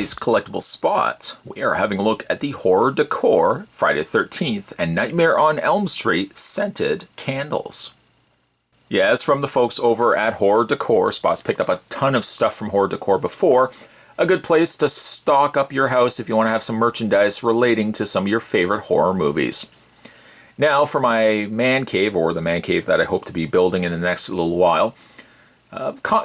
today's collectible spot, we are having a look at the Horror Decor Friday the 13th and Nightmare on Elm Street Scented Candles. Yes, from the folks over at Horror Decor. Spot's picked up a ton of stuff from Horror Decor before. A good place to stock up your house if you want to have some merchandise relating to some of your favorite horror movies. Now for my man cave, or the man cave that I hope to be building in the next little while.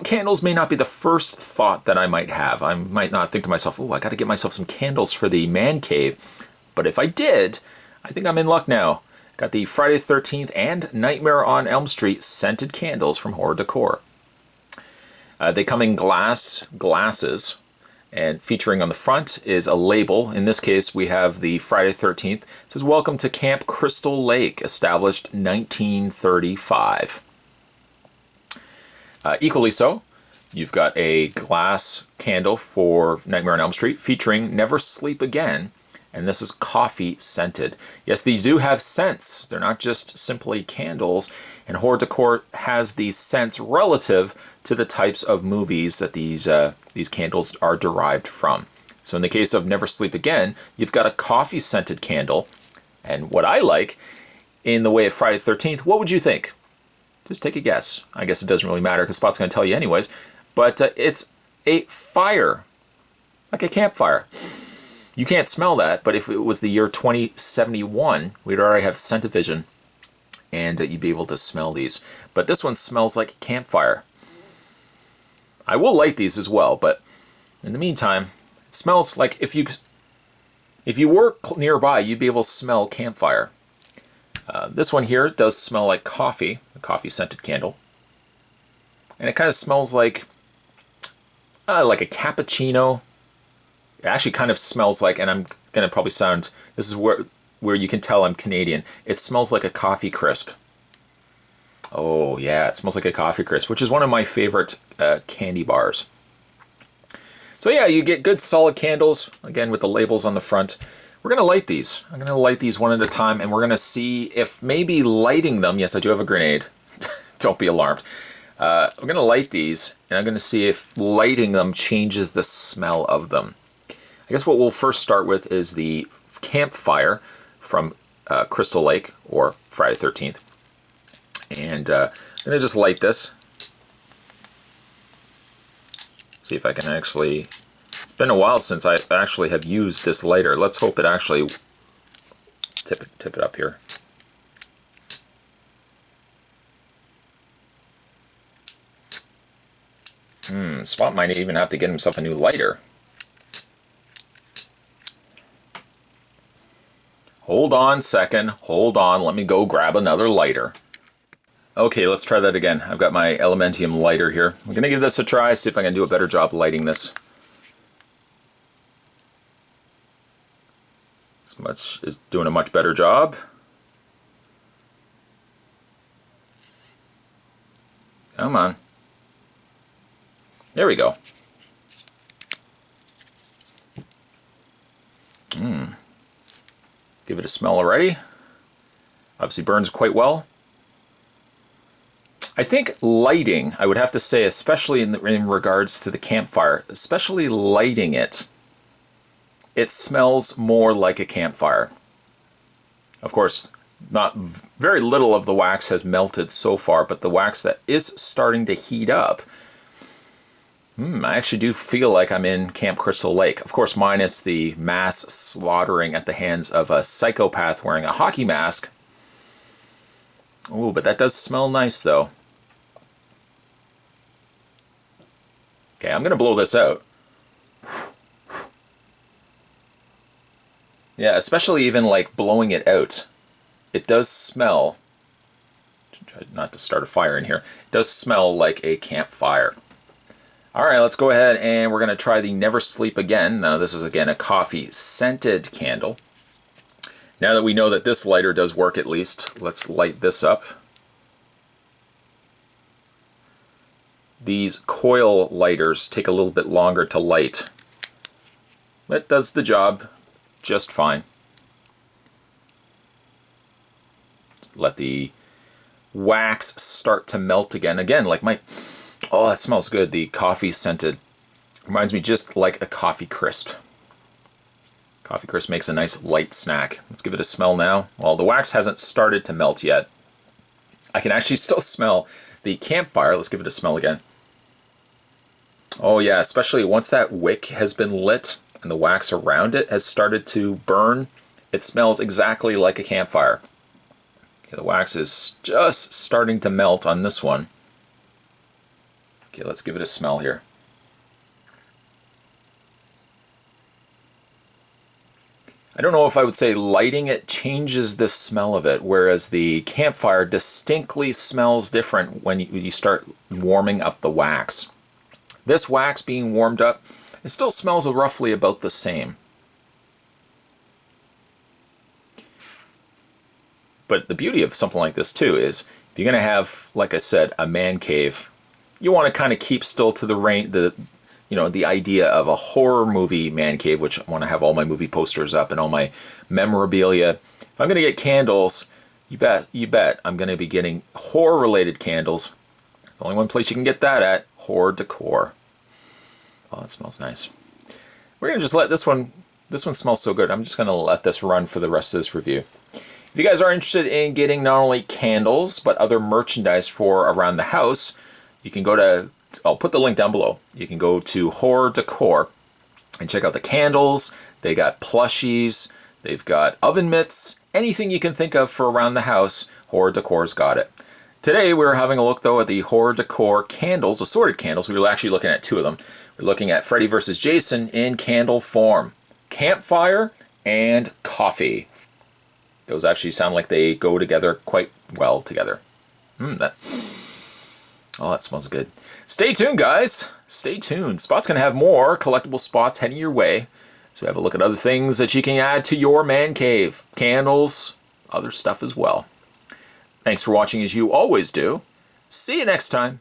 Candles may not be the first thought that I might have. I might not think to myself, oh, I got to get myself some candles for the man cave. But if I did, I think I'm in luck now. Got the Friday the 13th and Nightmare on Elm Street Scented Candles from Horror Decor. They come in glasses, and featuring on the front is a label. In this case, we have the Friday the 13th. It says, "Welcome to Camp Crystal Lake, established 1935. Equally so, you've got a glass candle for Nightmare on Elm Street featuring Never Sleep Again, and this is coffee scented. Yes, these do have scents. They're not just simply candles, and Horror Decor has these scents relative to the types of movies that these candles are derived from. So in the case of Never Sleep Again, you've got a coffee scented candle, and what I like in the way of Friday the 13th, what would you think? Just take a guess. I guess it doesn't really matter because Spot's going to tell you anyways. But it's a fire, like a campfire. You can't smell that, but if it was the year 2071, we'd already have scent-o-vision, and you'd be able to smell these. But this one smells like a campfire. I will light these as well, but in the meantime, it smells like if you were nearby, you'd be able to smell campfire. This one here does smell like coffee, a coffee scented candle. And it kind of smells like a cappuccino. It actually kind of smells like, and I'm going to probably sound, this is where you can tell I'm Canadian. It smells like a coffee crisp. Oh yeah, it smells like a coffee crisp, which is one of my favorite candy bars. So yeah, you get good solid candles, again with the labels on the front. We're going to light these. I'm going to light these one at a time, and we're going to see if maybe lighting them, yes, I do have a grenade. Don't be alarmed. I'm going to light these, and I'm going to see if lighting them changes the smell of them. I guess what we'll first start with is the campfire from Crystal Lake, or Friday the 13th. And I'm going to just light this. See if I can actually... It's been a while since I actually have used this lighter. Let's hope it actually... Tip it up here. Spot might even have to get himself a new lighter. Hold on a second. Hold on. Let me go grab another lighter. Okay, let's try that again. I've got my Elementium lighter here. I'm going to give this a try, see if I can do a better job lighting this. This much is doing a much better job. Come on. There we go. Give it a smell already. Obviously burns quite well. I think lighting, I would have to say, especially in regards to the campfire, especially lighting it, it smells more like a campfire. Of course, not very little of the wax has melted so far, but the wax that is starting to heat up, I actually do feel like I'm in Camp Crystal Lake. Of course, minus the mass slaughtering at the hands of a psychopath wearing a hockey mask. Ooh, but that does smell nice, though. Okay, I'm going to blow this out. Yeah, especially even like blowing it out. It does smell, try not to start a fire in here, it does smell like a campfire. Alright, let's go ahead and we're going to try the Never Sleep Again. Now this is again a coffee scented candle. Now that we know that this lighter does work at least, let's light this up. These coil lighters take a little bit longer to light. That does the job just fine. Let the wax start to melt again. Again, like my... Oh, that smells good. The coffee scented Reminds me just like a coffee crisp. Coffee crisp makes a nice light snack. Let's give it a smell now. Well, the wax hasn't started to melt yet. I can actually still smell the campfire. Let's give it a smell again. Oh yeah, especially once that wick has been lit and the wax around it has started to burn, it smells exactly like a campfire. Okay, the wax is just starting to melt on this one. Okay, let's give it a smell here. I don't know if I would say lighting it changes the smell of it, whereas the campfire distinctly smells different when you start warming up the wax. This wax being warmed up, it still smells roughly about the same. But the beauty of something like this too is, if you're going to have, like I said, a man cave, you want to kind of keep still to the idea of a horror movie man cave, which I want to have all my movie posters up and all my memorabilia. If I'm going to get candles, you bet I'm going to be getting horror-related candles. The only one place you can get that at, Horror Decor. Oh, it smells nice. We're going to just let this one smells so good. I'm just going to let this run for the rest of this review. If you guys are interested in getting not only candles, but other merchandise for around the house, you can go to, I'll put the link down below. You can go to Horror Decor and check out the candles. They got plushies. They've got oven mitts. Anything you can think of for around the house, Horror Decor's got it. Today we're having a look though at the Horror Decor candles, assorted candles. We were actually looking at two of them. We're looking at Freddy vs. Jason in candle form. Campfire and coffee. Those actually sound like they go together quite well together. That smells good. Stay tuned, guys. Stay tuned. Spot's going to have more collectible spots heading your way. So have a look at other things that you can add to your man cave. Candles, other stuff as well. Thanks for watching as you always do. See you next time.